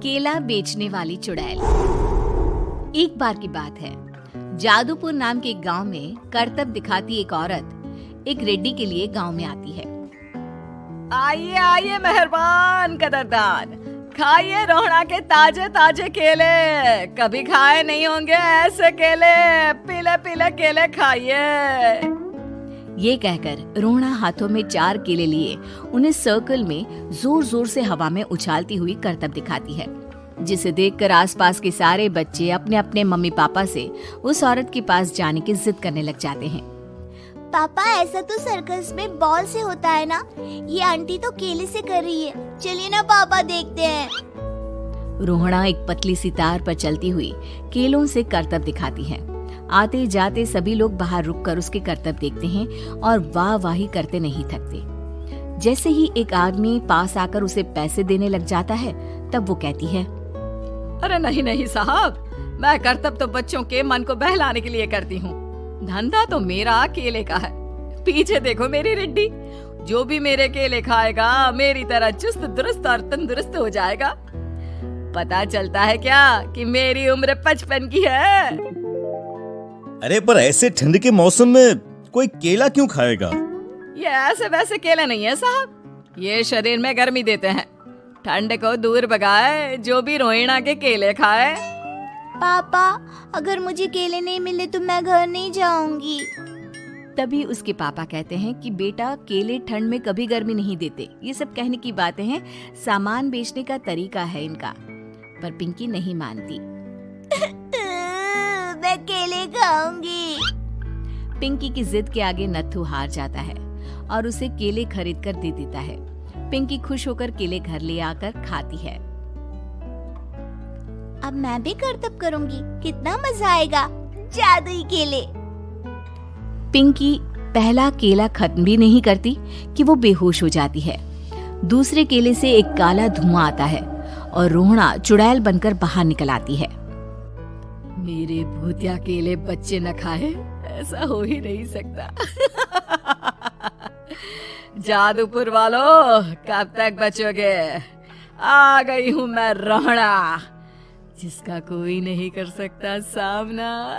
केला बेचने वाली चुड़ैल। एक बार की बात है, जादूपुर नाम के एक गांव में करतब दिखाती एक औरत एक रेड्डी के लिए गांव में आती है। आइए आइए मेहरबान कदरदान, खाइए रोहड़ा के ताजे ताजे केले। कभी खाए नहीं होंगे ऐसे केले, पीले पीले केले खाइए। ये कहकर रोहड़ा हाथों में 4 केले लिए उन्हें सर्कल में जोर जोर से हवा में उछालती हुई करतब दिखाती है, जिसे देखकर आसपास के सारे बच्चे अपने अपने मम्मी पापा से उस औरत के पास जाने की जिद करने लग जाते हैं। पापा, ऐसा तो सर्कस में बॉल से होता है ना, ये आंटी तो केले से कर रही है। चलिए ना पापा, देखते हैं। रोहड़ा एक पतली सी तार पर चलती हुई केलों से करतब दिखाती है। आते जाते सभी लोग बाहर रुककर उसके करतब देखते हैं और वाह वाही करते नहीं थकते। जैसे ही एक आदमी पास आकर उसे पैसे देने लग जाता है, तब वो कहती है, अरे नहीं नहीं साहब, मैं करतब तो बच्चों के मन को बहलाने के लिए करती हूँ। धंधा तो मेरा केले का है। पीछे देखो मेरी रिड्डी, जो भी मेरे केले खाएगा मेरी तरह चुस्त दुरुस्त और तंदुरुस्त हो जाएगा। पता चलता है क्या कि मेरी उम्र 55 की है। अरे पर ऐसे ठंड के मौसम में कोई केला क्यों खाएगा? ये ऐसे वैसे केले नहीं है साहब, ये शरीर में गर्मी देते हैं। ठंड को दूर भगाए जो भी रोहिणा के केले खाए। पापा, अगर मुझे केले नहीं मिले तो मैं घर नहीं जाऊंगी। तभी उसके पापा कहते हैं कि बेटा, केले ठंड में कभी गर्मी नहीं देते। ये सब कहने की बातें हैं, सामान बेचने का तरीका है इनका। पर पिंकी नहीं मानती। मैं केले खाऊंगी। पिंकी की जिद के आगे नत्थू हार जाता है और उसे केले खरीद कर दे देता है। पिंकी खुश होकर केले घर ले आकर खाती है। अब मैं भी करतब करूंगी, कितना मजा आएगा। जादुई केले। पिंकी पहला केला खत्म भी नहीं करती कि वो बेहोश हो जाती है। दूसरे केले से एक काला धुआं आता है और रोहड़ा चुड़ैल बनकर बाहर निकल आती है। मेरे भूतिया केले बच्चे न खाए, ऐसा हो ही नहीं सकता। जादूपुर वालों, कब तक बचोगे? आ गई हूँ मैं रोहड़ा, जिसका कोई नहीं कर सकता सामना।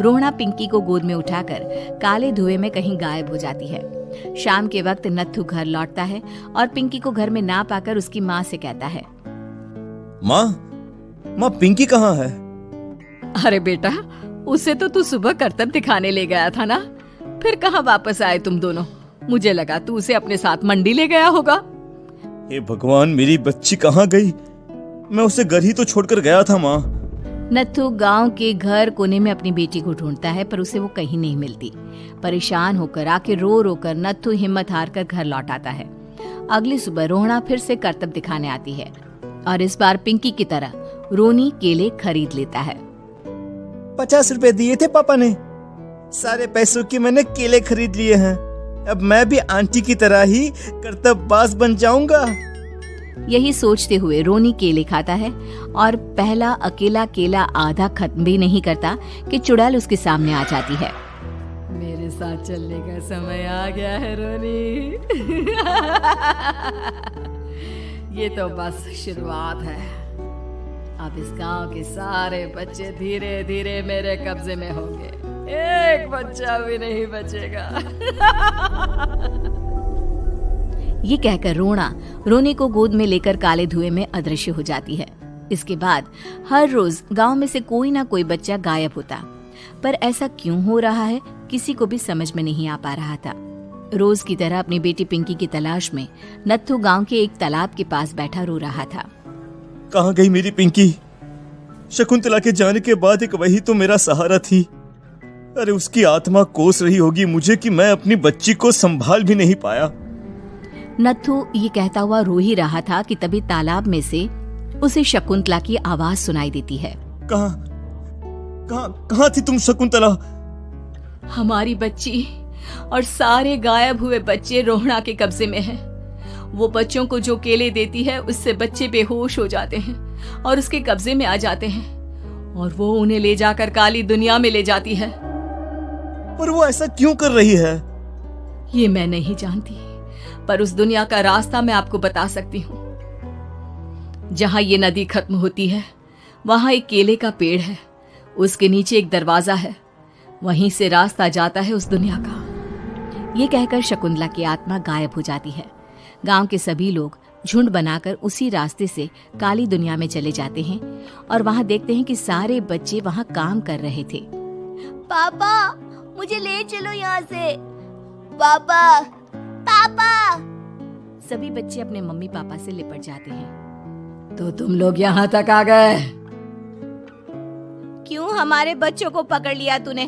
रोहड़ा पिंकी को गोद में उठाकर काले धुएं में कहीं गायब हो जाती है। शाम के वक्त नत्थू घर लौटता है और पिंकी को घर में ना पाकर उसकी माँ से कहता है, माँ पिंकी कहाँ है? अरे बेटा, उसे तो तू सुबह करतब दिखाने ले गया था ना, फिर कहाँ वापस आए तुम दोनों? मुझे लगा तू उसे अपने साथ मंडी ले गया होगा। हे भगवान, मेरी बच्ची कहाँ गई? मैं उसे घर ही तो छोड़कर गया था माँ। नत्थू गांव के घर कोने में अपनी बेटी को ढूंढता है, पर उसे वो कहीं नहीं मिलती। परेशान होकर आके रो रो कर नत्थू हिम्मत हार कर घर लौट आता है। अगली सुबह रोहड़ा फिर से करतब दिखाने आती है और इस बार पिंकी की तरह रोनी केले खरीद लेता है। 50 रुपए दिए थे पापा ने, सारे पैसों के मैंने केले खरीद लिए हैं। अब मैं भी आंटी की तरह ही करतबबाज बन जाऊंगा। यही सोचते हुए रोनी केले खाता है और पहला अकेला केला आधा खत्म भी नहीं करता कि चुड़ैल उसके सामने आ जाती है। मेरे साथ चलने का समय आ गया है रोनी। ये तो बस शुरुआत है। अब इस गांव के सारे बच्चे धीरे धीरे मेरे कब्जे में होंगे, एक बच्चा भी नहीं बचेगा। ये कहकर रोना रोनी को गोद में लेकर काले धुएं में अदृश्य हो जाती है। इसके बाद हर रोज गांव में से कोई ना कोई बच्चा गायब होता, पर ऐसा क्यों हो रहा है किसी को भी समझ में नहीं आ पा रहा था। रोज की तरह अपनी बेटी पिंकी की तलाश में नत्थू गांव के एक तालाब के पास बैठा रो रहा था। कहाँ गई मेरी पिंकी? शकुंतला के जाने के बाद एक वही तो मेरा सहारा थी। अरे उसकी आत्मा कोस रही होगी मुझे कि मैं अपनी बच्ची को संभाल भी नहीं पाया। नत्थू ये कहता हुआ रो ही रहा था कि तभी तालाब में से उसे शकुंतला की आवाज सुनाई देती है। कहाँ थी तुम शकुंतला? हमारी बच्ची और सारे गायब हुए बच्चे रोहड़ा के कब्जे में हैं। वो बच्चों को जो केले देती है उससे बच्चे बेहोश हो जाते हैं और उसके कब्जे में आ जाते हैं और वो उन्हें ले जाकर काली दुनिया में ले जाती है। पर वो ऐसा क्यों कर रही है? ये मैं नहीं जानती, पर उस दुनिया का रास्ता मैं आपको बता सकती हूँ। जहां ये नदी खत्म होती है वहां एक केले का पेड़ है, उसके नीचे एक दरवाजा है, वहीं से रास्ता जाता है उस दुनिया का। ये कहकर शकुंतला की आत्मा गायब हो जाती है। गांव के सभी लोग झुंड बनाकर उसी रास्ते से काली दुनिया में चले जाते हैं और वहां देखते हैं कि सारे बच्चे वहां काम कर रहे थे। पापा मुझे ले चलो यहाँ से। पापा पापा। सभी बच्चे अपने मम्मी पापा से लिपट जाते हैं। तो तुम लोग यहाँ तक आ गए? क्यों हमारे बच्चों को पकड़ लिया तूने?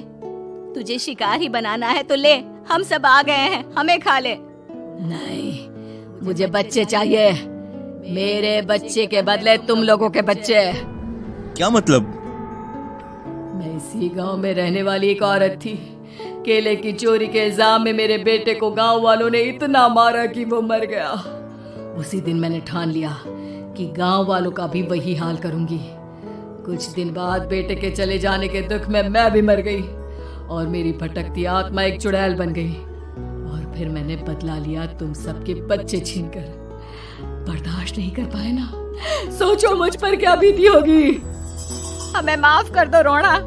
तुझे शिकार ही बनाना है तो ले, हम सब आ गए हैं, हमें खा ले। नहीं, मुझे बच्चे चाहिए। मेरे बच्चे के बदले तुम लोगों के बच्चे। क्या मतलब? मैं इसी गांव में रहने वाली एक औरत थी। केले की चोरी के इल्जाम में मेरे बेटे को गांव वालों ने इतना मारा कि वो मर गया। उसी दिन मैंने ठान लिया कि गांव वालों का भी वही हाल करूंगी। कुछ दिन बाद बेटे के चले जाने के दुख में मैं भी मर गई और मेरी भटकती आत्मा एक चुड़ैल बन गई। और फिर मैंने बदला लिया तुम सबके बच्चे छीनकर। बर्दाश्त नहीं कर पाए ना? सोचो मुझ पर क्या बीती होगी। हमें माफ कर दो रोना।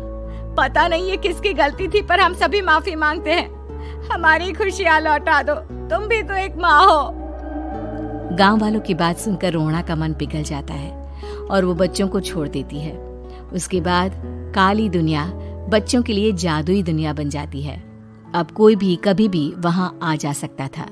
पता नहीं ये किसकी गलती थी, पर हम सभी माफी मांगते हैं। हमारी खुशियां लौटा दो, तुम भी तो एक माँ हो। गांव वालों की बात सुनकर रोना का मन पिघल जाता है और वो बच्चों को छोड़ देती है। उसके बाद काली दुनिया बच्चों के लिए जादुई दुनिया बन जाती है। अब कोई भी कभी भी वहां आ जा सकता था।